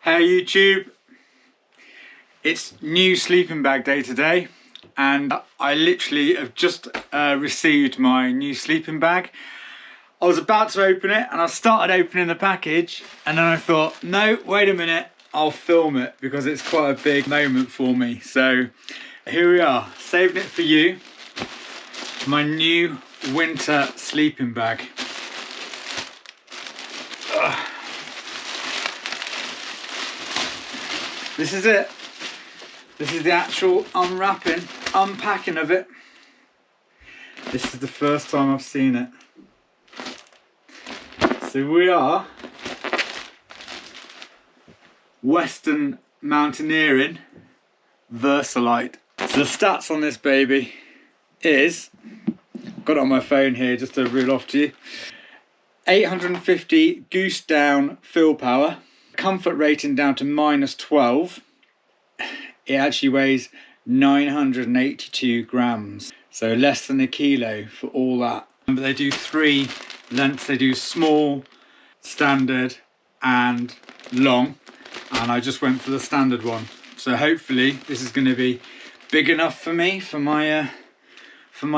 Hey YouTube, it's new sleeping bag day today, and I literally have just received my new sleeping bag. I was about to open it and I started opening the package, and then I thought, no, wait a minute, I'll film it because it's quite a big moment for me. So here we are, saving it for you, my new winter sleeping bag. This is it. This is the actual unpacking of it. This is the first time I've seen it. So we are Western Mountaineering Versalite. So the stats on this baby is, got it on my phone here just to reel off to you, 850 goose down fill power, comfort rating down to -12. It actually weighs 982 grams, so less than a kilo for all that. But they do 3 lengths. They do small, standard and long, and I just went for the standard one. So hopefully this is going to be big enough for me for my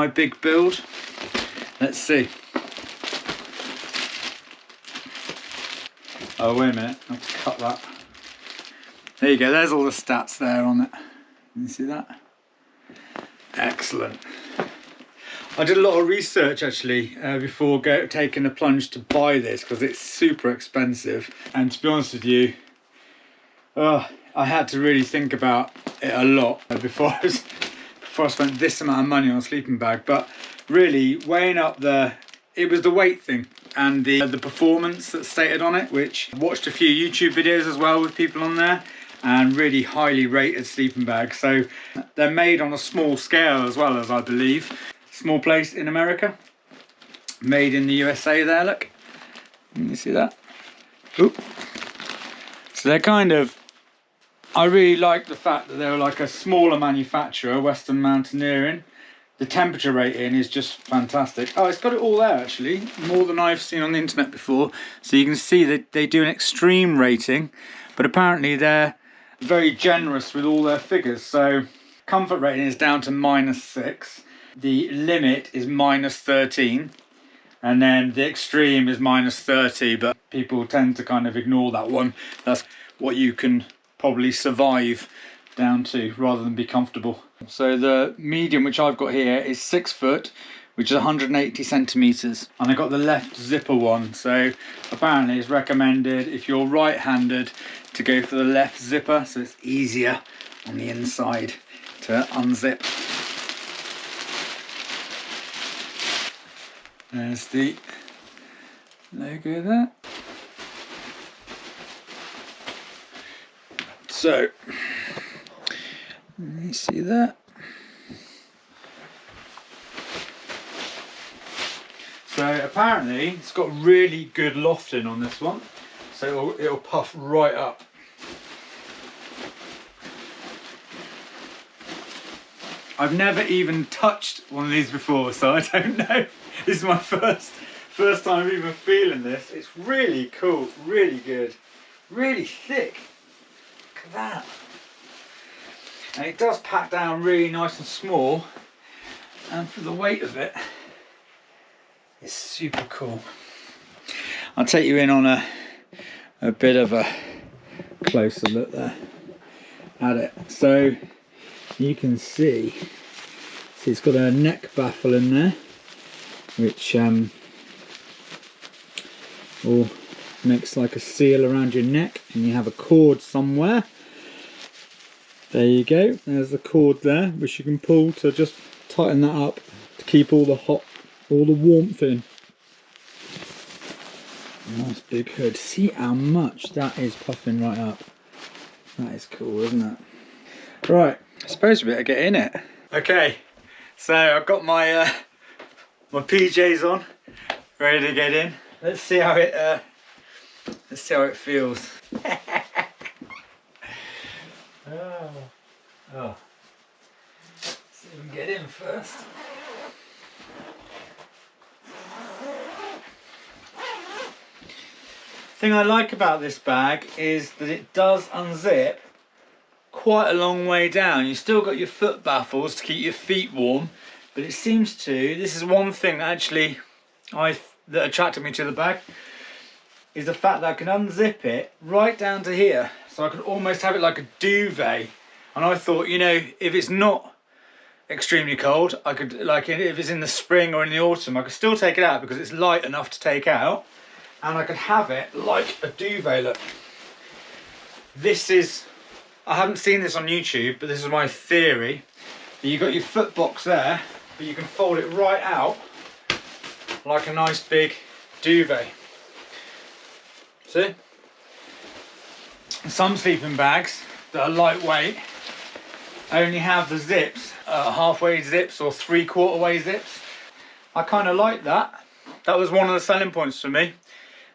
big build. Let's see. Oh, wait a minute, I have to cut that. There you go, there's all the stats there on it. Can you see that? Excellent. I did a lot of research actually before taking the plunge to buy this, because it's super expensive. And to be honest with you, I had to really think about it a lot before I spent this amount of money on a sleeping bag. But really, weighing up it was the weight thing and the performance that's stated on it, which I watched a few YouTube videos as well with people on there, and really highly rated sleeping bags. So they're made on a small scale as well, as I believe. Small place in America, made in the USA there, look. Can you see that? Oop. So they're kind of, I really like the fact that they're like a smaller manufacturer, Western Mountaineering. The temperature rating is just fantastic. Oh, it's got it all there actually, more than I've seen on the internet before. So you can see that they do an extreme rating, but apparently they're very generous with all their figures. So comfort rating is down to -6. The limit is -13. And then the extreme is -30, but people tend to kind of ignore that one. That's what you can probably survive down to rather than be comfortable. So the medium, which I've got here, is 6 foot, which is 180 centimeters, and I got the left zipper one. So apparently it's recommended if you're right-handed to go for the left zipper, so it's easier on the inside to unzip. There's the logo there. So you see that? So apparently it's got really good lofting on this one, so it'll puff right up. I've never even touched one of these before, so I don't know. This is my first time even feeling this. It's really cool, really good, really thick. Look at that. And it does pack down really nice and small, and for the weight of it, it's super cool. I'll take you in on a bit of a closer look there at it. So you can see it's got a neck baffle in there, which all makes like a seal around your neck, and you have a cord somewhere. There you go, there's the cord there, which you can pull to just tighten that up to keep all the warmth in. Nice big hood. See how much that is puffing right up. That is cool, isn't it? Right, I suppose we better get in it. Okay, so I've got my my PJs on, ready to get in. Let's see how it feels. Oh. See if we can get in first. thing I like about this bag is that it does unzip quite a long way down. You still got your foot baffles to keep your feet warm, but it seems to, this is one thing that actually that attracted me to the bag, is the fact that I can unzip it right down to here. So I could almost have it like a duvet. And I thought, you know, if it's not extremely cold, I could, like if it's in the spring or in the autumn, I could still take it out because it's light enough to take out. And I could have it like a duvet. Look, this is, I haven't seen this on YouTube, but this is my theory. You've got your foot box there, but you can fold it right out like a nice big duvet. See? Some sleeping bags that are lightweight only have the zips, halfway zips or 3/4 way zips. I kind of like that. That was one of the selling points for me,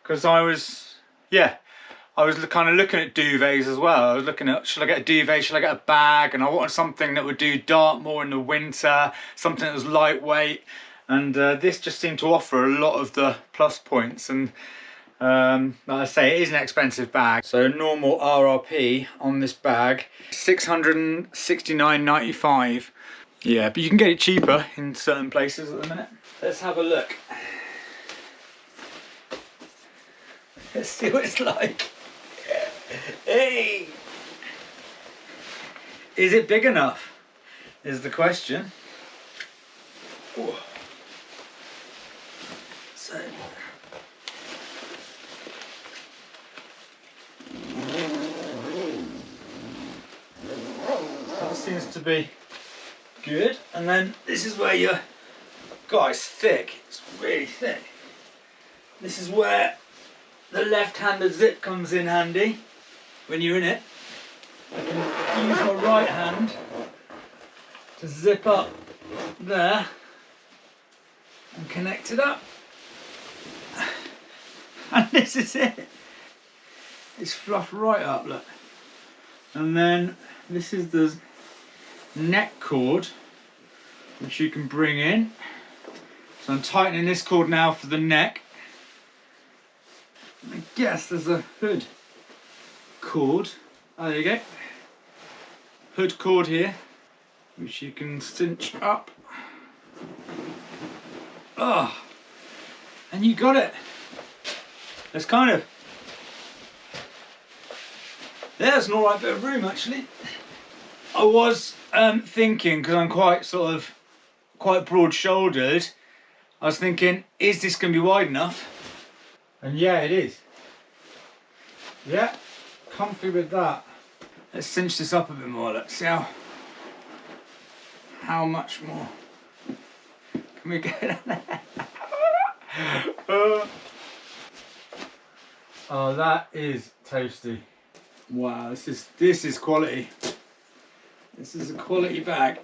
because I was kind of looking at duvets as well. I was looking at, should I get a duvet, should I get a bag? And I wanted something that would do dark more in the winter, something that was lightweight. And this just seemed to offer a lot of the plus points. And like I say, it is an expensive bag. So normal RRP on this bag, $669.95. Yeah, but you can get it cheaper in certain places at the minute. Let's have a look. Let's see what it's like. Hey! Is it big enough? Is the question. Ooh. So. That seems to be good. And then this is where your, God, it's thick. It's really thick. This is where the left-handed zip comes in handy when you're in it. I can use my right hand to zip up there and connect it up. And this is it. It's fluffed right up, look. And then this is the neck cord, which you can bring in. So I'm tightening this cord now for the neck. I guess there's a hood cord. Oh, there you go. Hood cord here, which you can cinch up. Oh, and you got it. It's kind of, there's an alright bit of room actually. I was thinking, because I'm quite broad shouldered, I was thinking, is this going to be wide enough? And yeah, it is. Yeah, comfy with that. Let's cinch this up a bit more. Let's see how much more can we get in there? Oh, that is toasty. Wow, this is quality. This is a quality bag.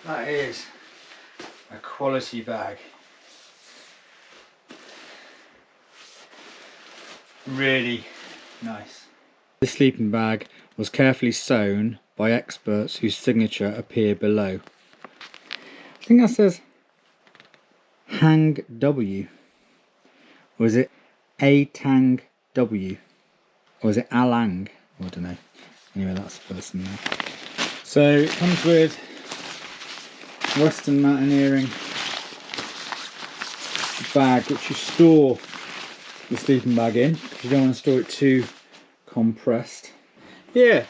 That is a quality bag. Really nice. This sleeping bag was carefully sewn by experts whose signature appear below. I think that says Hang W. Or is it A Tang W? Or is it Alang? I don't know. Anyway, that's the person there. So it comes with Western Mountaineering bag, which you store the sleeping bag in, because you don't want to store it too compressed. Yeah,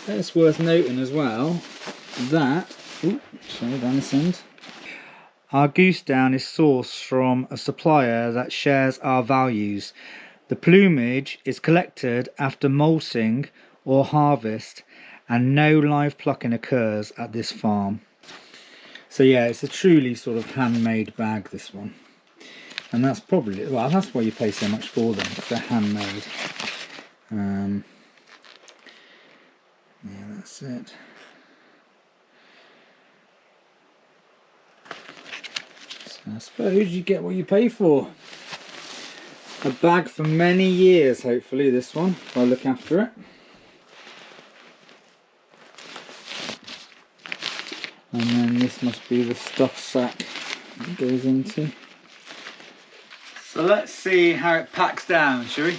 that's worth noting as well that, sorry, down this end, our goose down is sourced from a supplier that shares our values. The plumage is collected after molting or harvest, and no live plucking occurs at this farm. So yeah, it's a truly sort of handmade bag, this one. And that's probably, well, that's why you pay so much for them, because they're handmade. Yeah, that's it. So I suppose you get what you pay for. a bag for many years, hopefully, this one, if I look after it. And then this must be the stuff sack it goes into. So let's see how it packs down, shall we?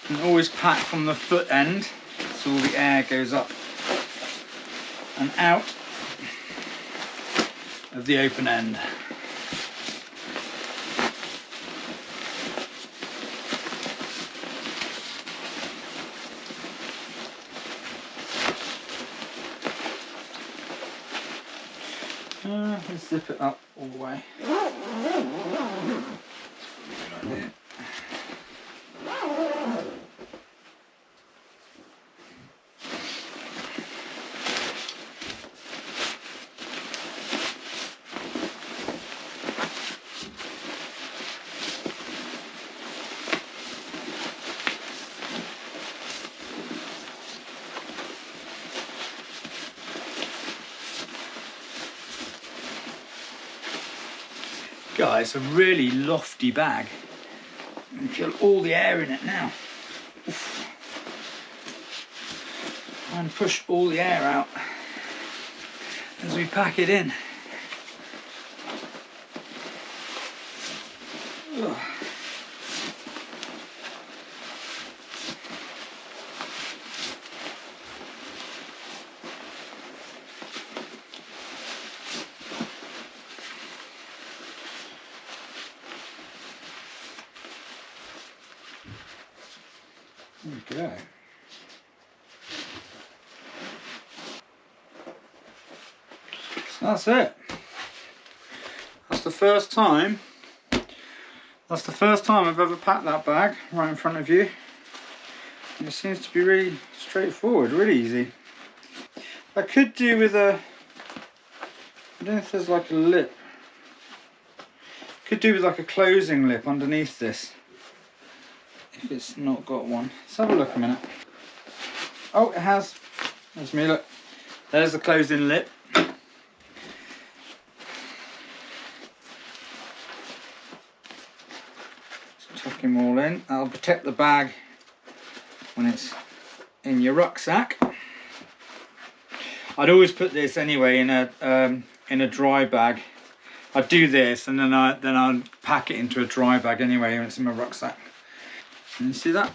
And always pack from the foot end, so all the air goes up and out of the open end. Let's zip it up all the way. Guys, a really lofty bag. You can feel all the air in it now. Oof. And push all the air out as we pack it in. Ugh. There we go. So that's it. That's the first time I've ever packed that bag right in front of you. And it seems to be really straightforward, really easy. I could do with I don't know if there's like a lip. Could do with like a closing lip underneath this. If it's not got one. Let's have a look a minute. Oh, it has. There's me, look. There's the closing lip. Just tuck him all in. That'll protect the bag when it's in your rucksack. I'd always put this anyway in a dry bag. I'd do this and then I'd pack it into a dry bag anyway when it's in my rucksack. Can you see that?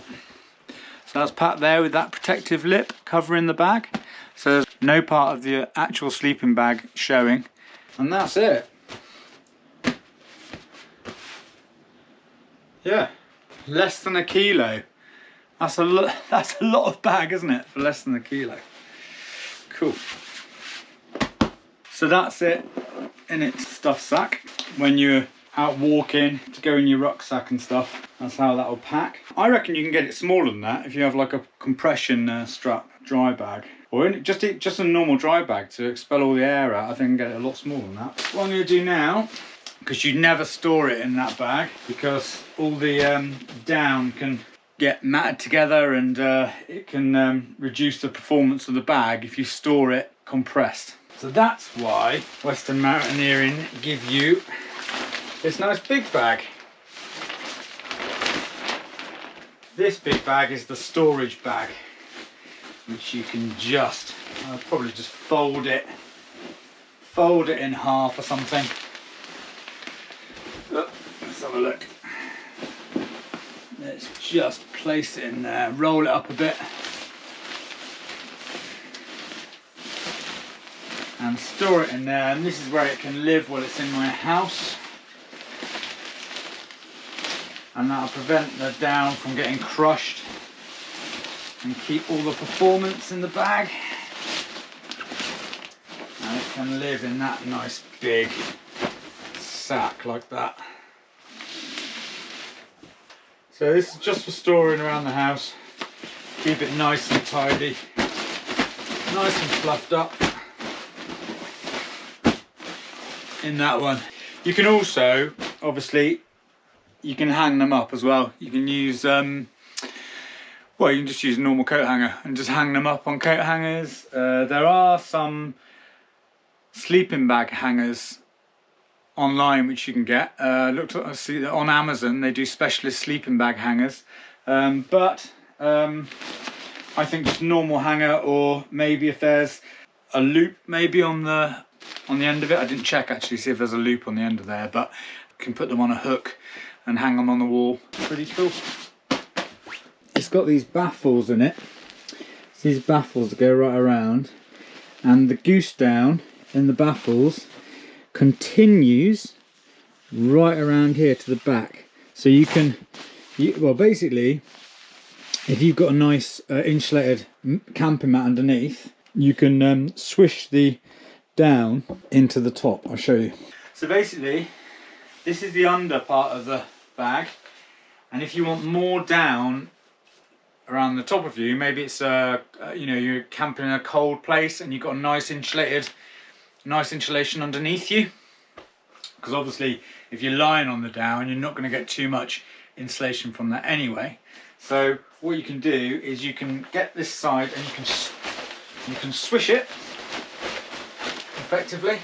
So that's packed there with that protective lip covering the bag. So there's no part of the actual sleeping bag showing. And that's it. Yeah, less than a kilo. That's a lot of bag, isn't it, for less than a kilo? Cool. So that's it in its stuff sack. When you're out walking to go in your rucksack and stuff, that's how that'll pack. I reckon you can get it smaller than that if you have like a compression strap dry bag, or just a normal dry bag to expel all the air out. I think I can get it a lot smaller than that. What I'm going to do now, because you never store it in that bag, because all the down can get matted together and it can reduce the performance of the bag if you store it compressed. So that's why Western Mountaineering give you this nice big bag. This big bag is the storage bag, which you can I'll probably just fold it in half or something. Let's have a look. Let's just place it in there, roll it up a bit, and store it in there. And this is where it can live while it's in my house. And that'll prevent the down from getting crushed and keep all the performance in the bag. And it can live in that nice big sack like that. So this is just for storing around the house. Keep it nice and tidy, nice and fluffed up in that one. You can also, obviously, you can hang them up as well. You can use, well, you can just use a normal coat hanger and just hang them up on coat hangers. There are some sleeping bag hangers online which you can get. I see that on Amazon they do specialist sleeping bag hangers, but I think just normal hanger, or maybe if there's a loop maybe on the end of it. I didn't check actually see if there's a loop on the end of there, but you can put them on a hook and hang them on the wall. Pretty cool. It's got these baffles in it. So these baffles that go right around, and the goose down in the baffles continues right around here to the back. So you can, well basically, if you've got a nice insulated camping mat underneath, you can swish the down into the top. I'll show you. So basically, this is the under part of the bag, and if you want more down around the top of you, maybe it's you know, you're camping in a cold place and you've got a nice insulation underneath you, because obviously if you're lying on the down you're not going to get too much insulation from that anyway. So what you can do is you can get this side and you can swish it effectively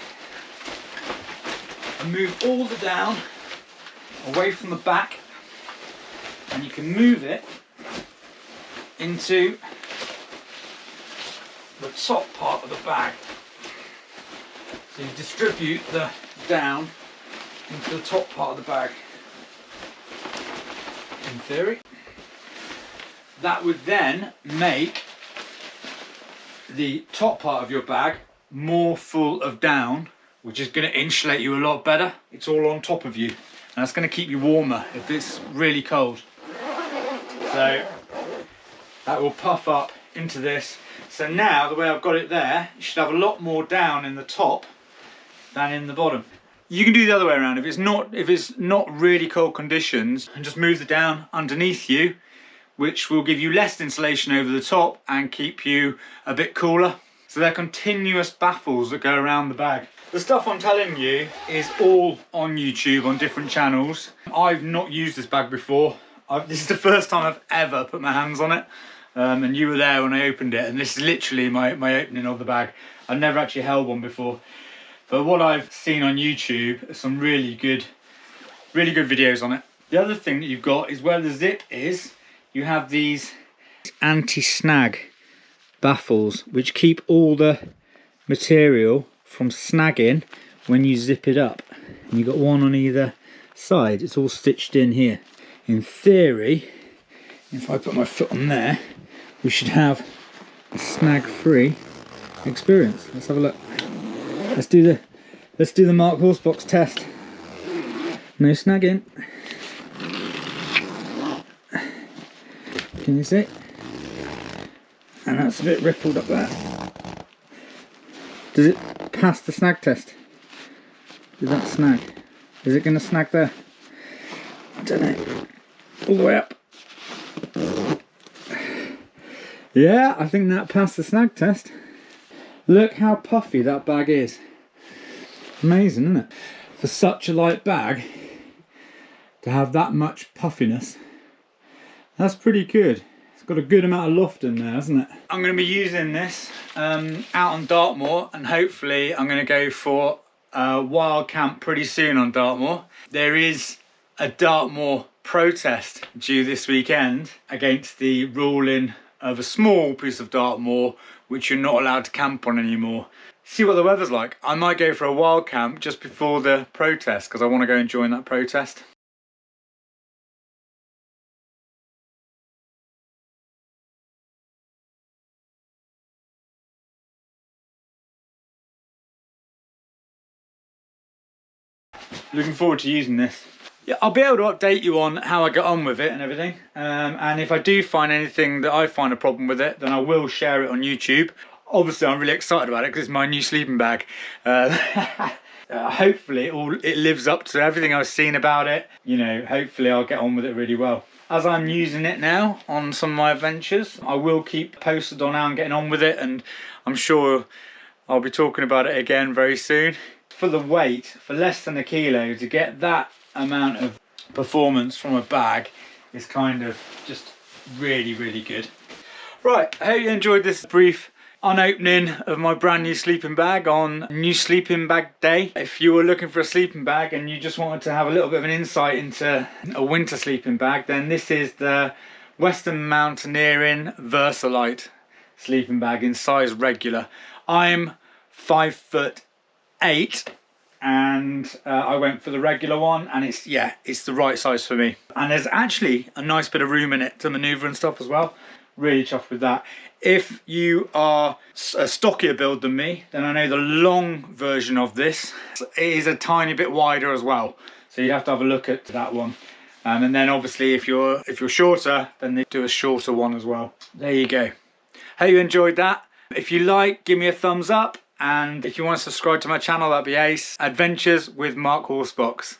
and move all the down away from the back, and you can move it into the top part of the bag. So you distribute the down into the top part of the bag. In theory, that would then make the top part of your bag more full of down, which is going to insulate you a lot better. It's all on top of you, and that's going to keep you warmer if it's really cold. So that will puff up into this. So now the way I've got it there, you should have a lot more down in the top than in the bottom. You can do the other way around. If it's not really cold conditions, and just move the down underneath you, which will give you less insulation over the top and keep you a bit cooler. So they're continuous baffles that go around the bag. The stuff I'm telling you is all on YouTube on different channels. I've not used this bag before. This is the first time I've ever put my hands on it. And you were there when I opened it, and this is literally my opening of the bag. I've never actually held one before. But what I've seen on YouTube are some really good videos on it. The other thing that you've got is where the zip is, you have these anti-snag baffles which keep all the material from snagging when you zip it up. And you've got one on either side. It's all stitched in here. In theory, if I put my foot on there, we should have a snag-free experience. Let's have a look. Let's do the Mark Horsebox test. No snagging. Can you see? And that's a bit rippled up there. Does it pass the snag test? Does that snag? Is it going to snag there? I don't know. All the way up. Yeah, I think that passed the snag test. Look how puffy that bag is. Amazing, isn't it? For such a light bag to have that much puffiness, that's pretty good. It's got a good amount of loft in there, hasn't it? I'm going to be using this out on Dartmoor, and hopefully I'm going to go for a wild camp pretty soon on Dartmoor. There is a Dartmoor protest due this weekend against the ruling of a small piece of Dartmoor which you're not allowed to camp on anymore. See what the weather's like. I might go for a wild camp just before the protest because I want to go and join that protest. Looking forward to using this. Yeah, I'll be able to update you on how I get on with it and everything. And if I do find anything that I find a problem with it, then I will share it on YouTube. Obviously, I'm really excited about it because it's my new sleeping bag. Hopefully, it lives up to everything I've seen about it. You know, hopefully I'll get on with it really well. As I'm using it now on some of my adventures, I will keep posted on how I'm getting on with it, and I'm sure I'll be talking about it again very soon. For the weight, for less than a kilo, to get that amount of performance from a bag is kind of just really good. Right, I hope you enjoyed this brief on opening of my brand new sleeping bag on new sleeping bag day. If you were looking for a sleeping bag and you just wanted to have a little bit of an insight into a winter sleeping bag, then this is the Western Mountaineering Versalite sleeping bag in size regular. I'm 5'8" and I went for the regular one, and it's the right size for me. And there's actually a nice bit of room in it to maneuver and stuff as well. Really chuffed with that. If you are a stockier build than me, then I know the long version of this is a tiny bit wider as well. So you have to have a look at that one. And then obviously if you're shorter, then they do a shorter one as well. There you go. Hope you enjoyed that. If you like, give me a thumbs up. And if you want to subscribe to my channel, that'd be ace. Adventures with Mark Horsebox.